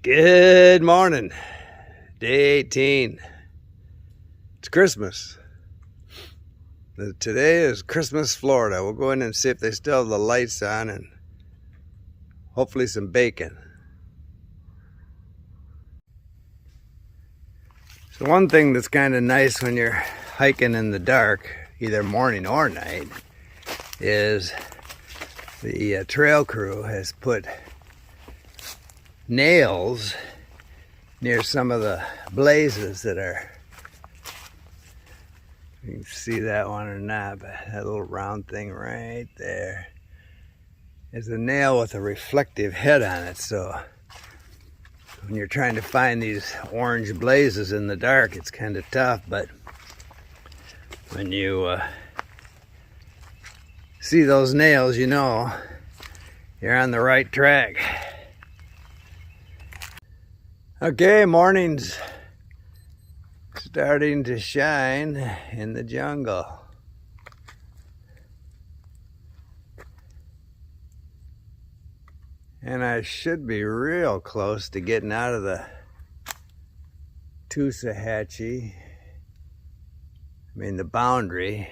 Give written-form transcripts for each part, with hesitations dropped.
Good morning. Day 18. It's Christmas. Today is Christmas, Florida. We'll go in and see if they still have the lights on and hopefully some bacon. So one thing that's kind of nice when you're hiking in the dark, either morning or night, is the trail crew has put nails near some of the blazes that are, you can see that one or not, but that little round thing right there is a nail with a reflective head on it. So when you're trying to find these orange blazes in the dark, it's kind of tough, but when you see those nails, you know you're on the right track. Okay, morning's starting to shine in the jungle. And I should be real close to getting out of the Tusahatchee. The boundary.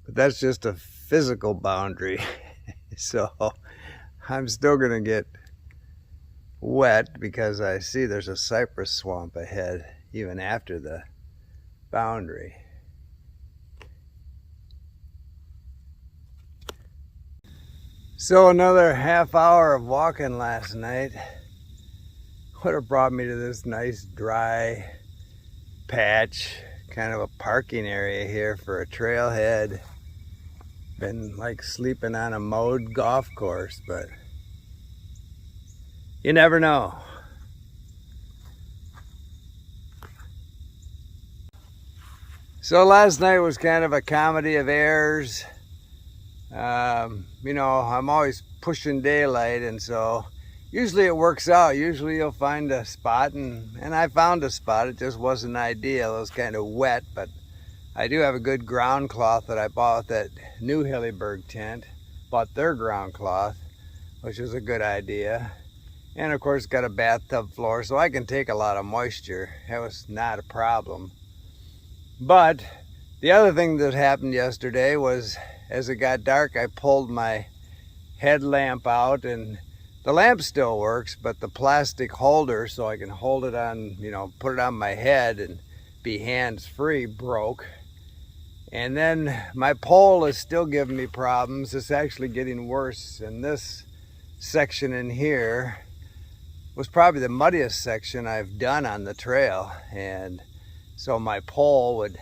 But that's just a physical boundary. So I'm still gonna get wet because I see there's a cypress swamp ahead even after the boundary. So another half hour of walking last night would have brought me to this nice dry patch, kind of a parking area here for a trailhead. Been like sleeping on a mowed golf course, but you never know. So last night was kind of a comedy of errors. I'm always pushing daylight, and so usually it works out. Usually you'll find a spot, and I found a spot. It just wasn't ideal. It was kind of wet, but I do have a good ground cloth that I bought with that new Hillyberg tent. Bought their ground cloth, which was a good idea. And of course, got a bathtub floor, so I can take a lot of moisture. That was not a problem. But the other thing that happened yesterday was, as it got dark, I pulled my headlamp out, and the lamp still works, but the plastic holder, so I can hold it on, put it on my head and be hands-free, broke. And then my pole is still giving me problems. It's actually getting worse. And this section in here was probably the muddiest section I've done on the trail, and so my pole would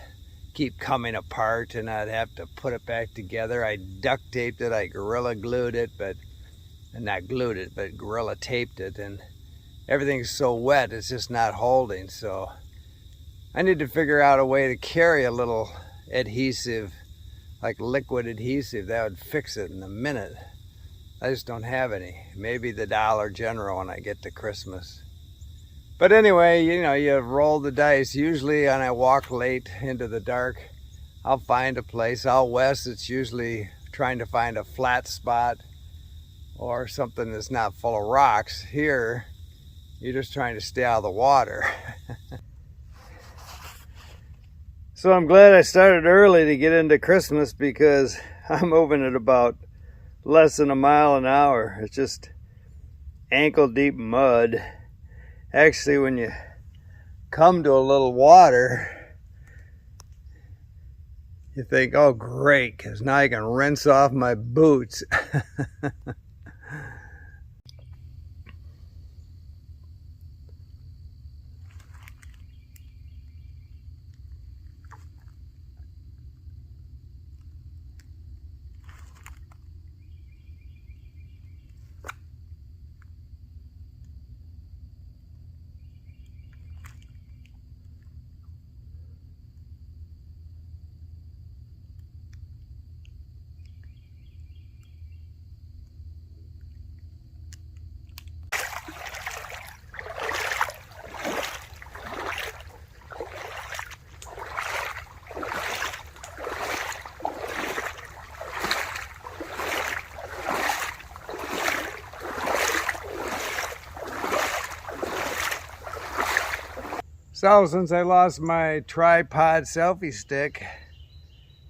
keep coming apart and I'd have to put it back together. I duct taped it, I gorilla glued it, but gorilla taped it, and everything's so wet it's just not holding. So I need to figure out a way to carry a little adhesive, like liquid adhesive, that would fix it in a minute. I just don't have any. Maybe the Dollar General when I get to Christmas. But anyway, you roll the dice. Usually when I walk late into the dark, I'll find a place. Out west, it's usually trying to find a flat spot or something that's not full of rocks. Here, you're just trying to stay out of the water. So I'm glad I started early to get into Christmas, because I'm moving at about less than a mile an hour. It's just ankle deep mud. Actually, when you come to a little water, you think, oh great, because now I can rinse off my boots. So since I lost my tripod selfie stick,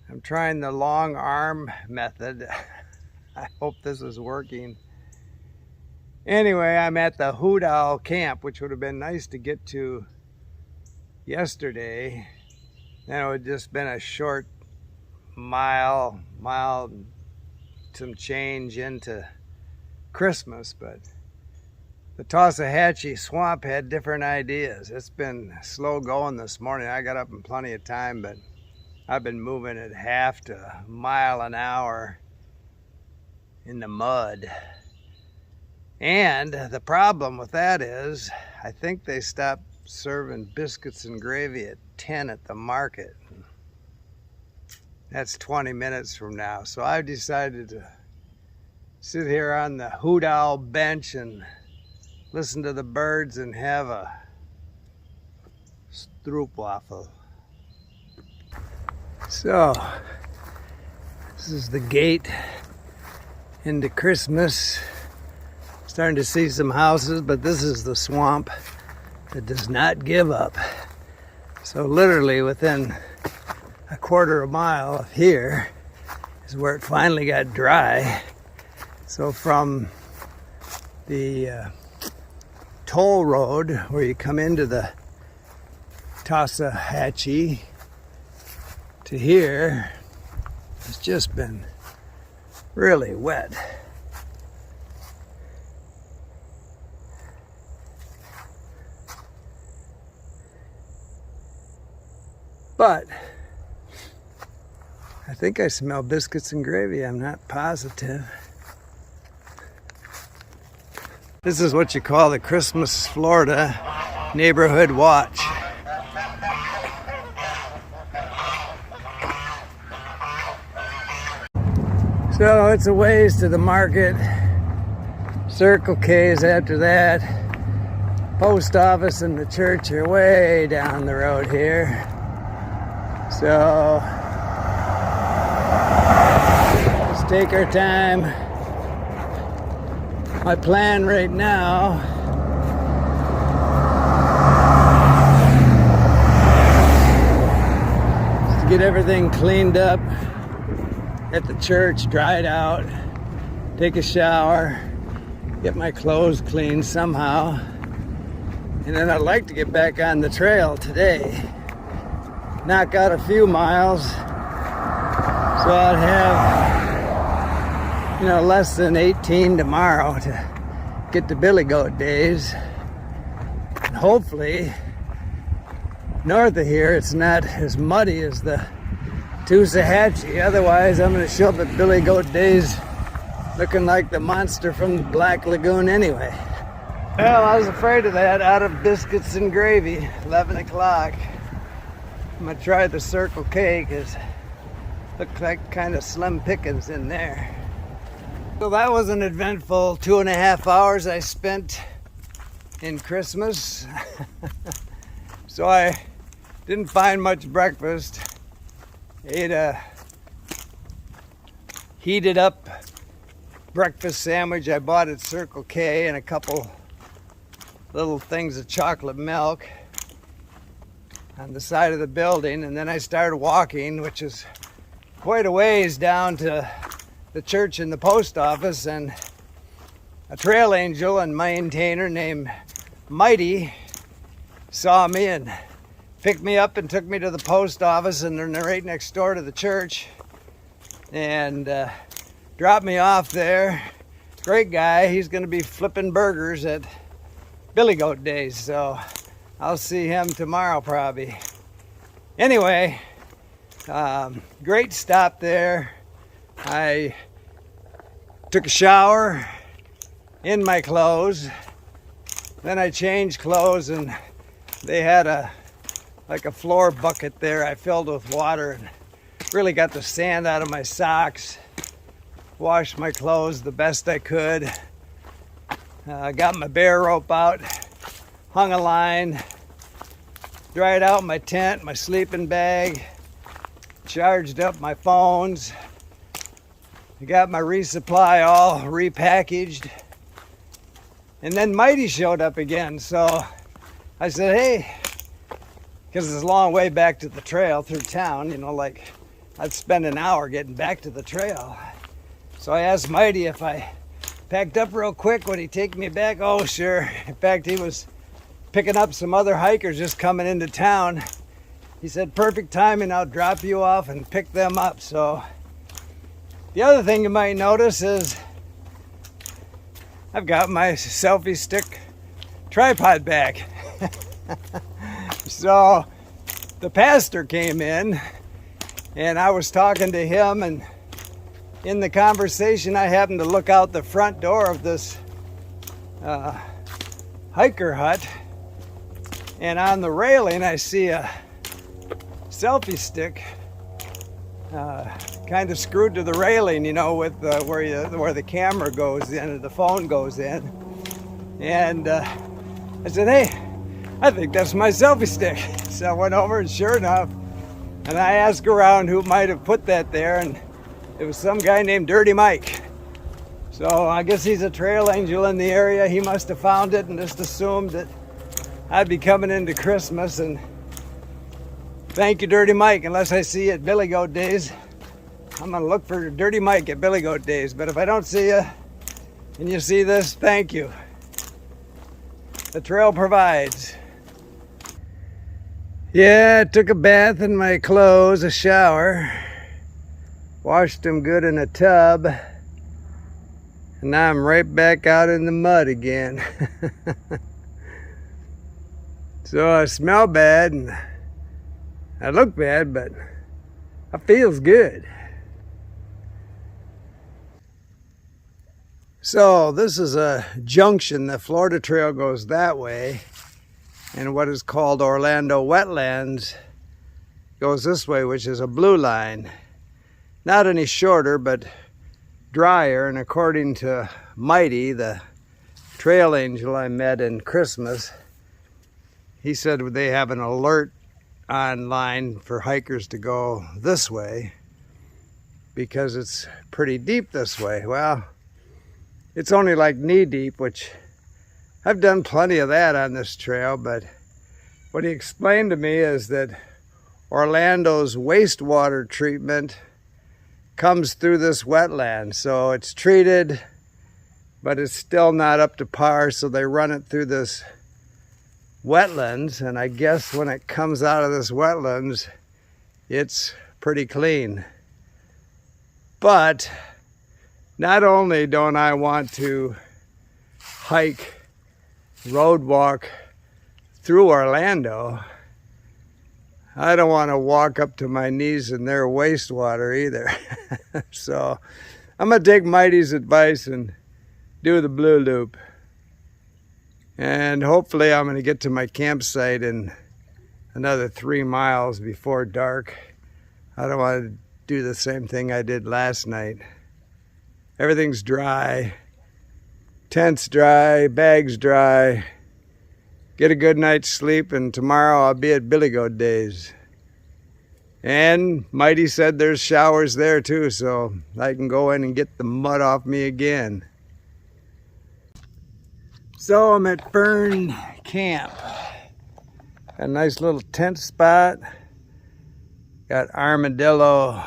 I'm trying the long arm method. I hope this is working. Anyway, I'm at the Hoot Owl camp, which would have been nice to get to yesterday. Then it would have just been a short mile some change into Christmas, but the Talsahatchee swamp had different ideas. It's been slow going this morning. I got up in plenty of time, but I've been moving at half to a mile an hour in the mud. And the problem with that is, I think they stopped serving biscuits and gravy at 10 at the market. That's 20 minutes from now. So I've decided to sit here on the Hoot Owl bench and listen to the birds and have a stroopwafel. So, this is the gate into Christmas. Starting to see some houses, but this is the swamp that does not give up. So literally within a quarter of a mile of here is where it finally got dry. So from the toll road where you come into the Talsahatchee to here, it's just been really wet. But I think I smell biscuits and gravy. I'm not positive. This is what you call the Christmas Florida neighborhood watch. So it's a ways to the market. Circle K's after that. Post office and the church are way down the road here. So let's take our time. My plan right now is to get everything cleaned up at the church, dried out, take a shower, get my clothes cleaned somehow, and then I'd like to get back on the trail today. Knock out a few miles, so I'd have, less than 18 tomorrow to get to Billy Goat Days. And hopefully, north of here, it's not as muddy as the Talsahatchee. Otherwise, I'm going to show up at Billy Goat Days looking like the monster from the Black Lagoon anyway. Well, I was afraid of that. Out of biscuits and gravy, 11 o'clock. I'm gonna try the Circle K because looks like kind of slim pickings in there. So that was an eventful 2.5 hours I spent in Christmas. So I didn't find much breakfast. Ate a heated up breakfast sandwich I bought at Circle K and a couple little things of chocolate milk on the side of the building, and then I started walking, which is quite a ways down to the church and the post office, and a trail angel and maintainer named Mighty saw me and picked me up and took me to the post office, and they're right next door to the church, and dropped me off there. Great guy. He's going to be flipping burgers at Billy Goat Days, so I'll see him tomorrow probably. Anyway, great stop there. I took a shower in my clothes. Then I changed clothes and they had a floor bucket there I filled with water and really got the sand out of my socks. Washed my clothes the best I could. Got my bear rope out. Hung a line, dried out my tent, my sleeping bag, charged up my phones. I got my resupply all repackaged. And then Mighty showed up again, so I said, hey, because it's a long way back to the trail through town. You know, like I'd spend an hour getting back to the trail. So I asked Mighty if I packed up real quick, would he take me back? Oh, sure. In fact, he was picking up some other hikers just coming into town. He said, perfect timing, I'll drop you off and pick them up. So the other thing you might notice is I've got my selfie stick tripod back. So the pastor came in and I was talking to him, and in the conversation I happened to look out the front door of this hiker hut, and on the railing I see a selfie stick kind of screwed to the railing, you know, with where the camera goes in and the phone goes in. And I said, hey, I think that's my selfie stick. So I went over, and sure enough, and I asked around who might have put that there, and it was some guy named Dirty Mike. So I guess he's a trail angel in the area. He must have found it and just assumed that I'd be coming into Christmas. And thank you, Dirty Mike. Unless I see you at Billy Goat Days, I'm gonna look for Dirty Mike at Billy Goat Days. But if I don't see you and you see this, thank you. The trail provides. Yeah, I took a bath in my clothes, a shower, washed them good in a tub, and now I'm right back out in the mud again. So I smell bad and I look bad, but I feels good. So this is a junction. The Florida Trail goes that way, and what is called Orlando Wetlands goes this way, which is a blue line. Not any shorter, but drier. And according to Mighty, the trail angel I met in Christmas, he said they have an alert online for hikers to go this way because it's pretty deep this way. Well, it's only like knee deep, which I've done plenty of that on this trail, but what he explained to me is that Orlando's wastewater treatment comes through this wetland. So it's treated, but it's still not up to par, so they run it through this wetlands, and I guess when it comes out of this wetlands, it's pretty clean. But not only don't I want to hike, road walk through Orlando, I don't want to walk up to my knees in their wastewater either. So I'm going to take Mighty's advice and do the blue loop. And hopefully I'm going to get to my campsite in another 3 miles before dark. I don't want to do the same thing I did last night. Everything's dry. Tent's dry, bag's dry. Get a good night's sleep, and tomorrow I'll be at Billy Goat Days. And Mighty said there's showers there too, so I can go in and get the mud off me again. So I'm at Fern Camp. Got a nice little tent spot. Got armadillo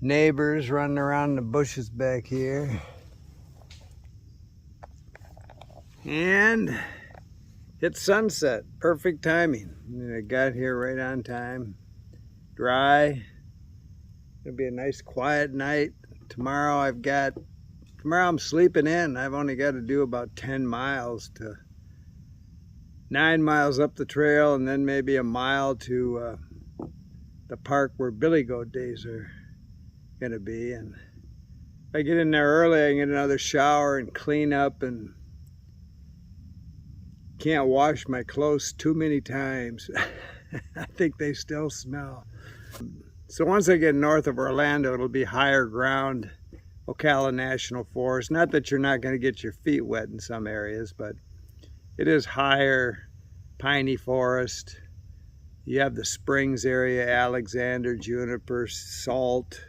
neighbors running around the bushes back here. And it's sunset, perfect timing. I got here right on time. Dry. It'll be a nice quiet night. Tomorrow I'm sleeping in. I've only got to do about 10 miles to 9 miles up the trail, and then maybe a mile to the park where Billy Goat Days are gonna be. And if I get in there early, I can get another shower and clean up, and can't wash my clothes too many times. I think they still smell. So once I get north of Orlando, it'll be higher ground, Ocala National Forest. Not that you're not going to get your feet wet in some areas, but it is higher, piney forest. You have the Springs area, Alexander, juniper, salt,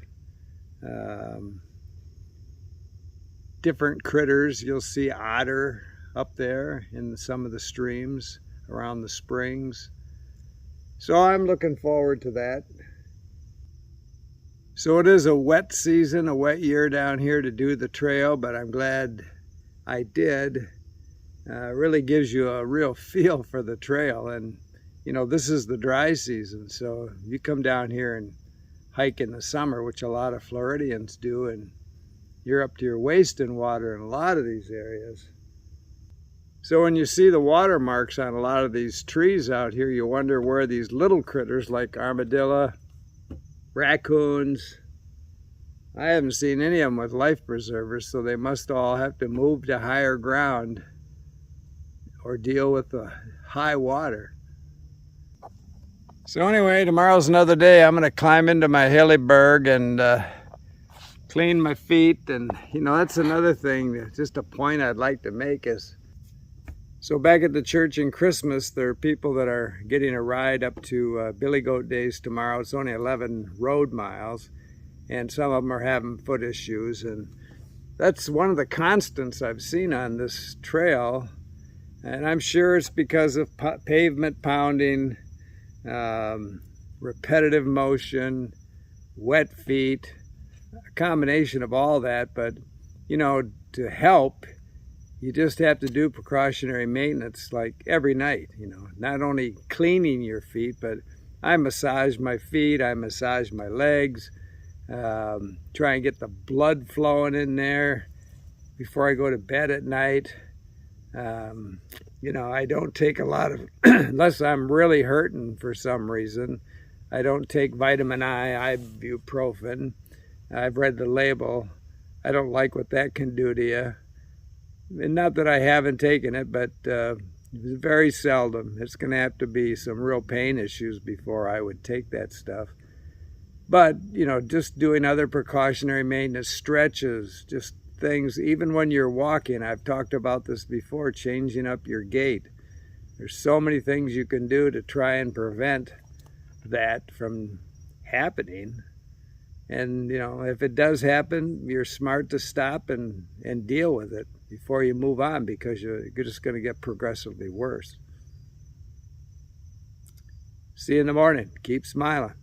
different critters. You'll see otter up there in some of the streams. around the springs. So I'm looking forward to that. So it is a wet season, a wet year down here to do the trail, but I'm glad I did. Really gives you a real feel for the trail. And you know, this is the dry season, so you come down here and hike in the summer, which a lot of Floridians do, and you're up to your waist in water in a lot of these areas. So when you see the water marks on a lot of these trees out here, you wonder where these little critters like armadillo, raccoons, I haven't seen any of them with life preservers, so they must all have to move to higher ground or deal with the high water. So anyway, tomorrow's another day. I'm going to climb into my hilly berg and clean my feet. And you know, that's another thing, just a point I'd like to make is, so back at the church in Christmas, there are people that are getting a ride up to Billy Goat Days tomorrow. It's only 11 road miles, and some of them are having foot issues. And that's one of the constants I've seen on this trail. And I'm sure it's because of pavement pounding, repetitive motion, wet feet, a combination of all that. But you know, to help, you just have to do precautionary maintenance like every night. You know, not only cleaning your feet, but I massage my feet, I massage my legs, try and get the blood flowing in there before I go to bed at night. You know, I don't take a lot of, unless I'm really hurting for some reason, I don't take vitamin I, ibuprofen. I've read the label. I don't like what that can do to you. And not that I haven't taken it, but very seldom. It's going to have to be some real pain issues before I would take that stuff. But, you know, just doing other precautionary maintenance, stretches, just things, even when you're walking. I've talked about this before, changing up your gait. There's so many things you can do to try and prevent that from happening. And you know, if it does happen, you're smart to stop and deal with it before you move on, because you're just going to get progressively worse. See you in the morning. Keep smiling.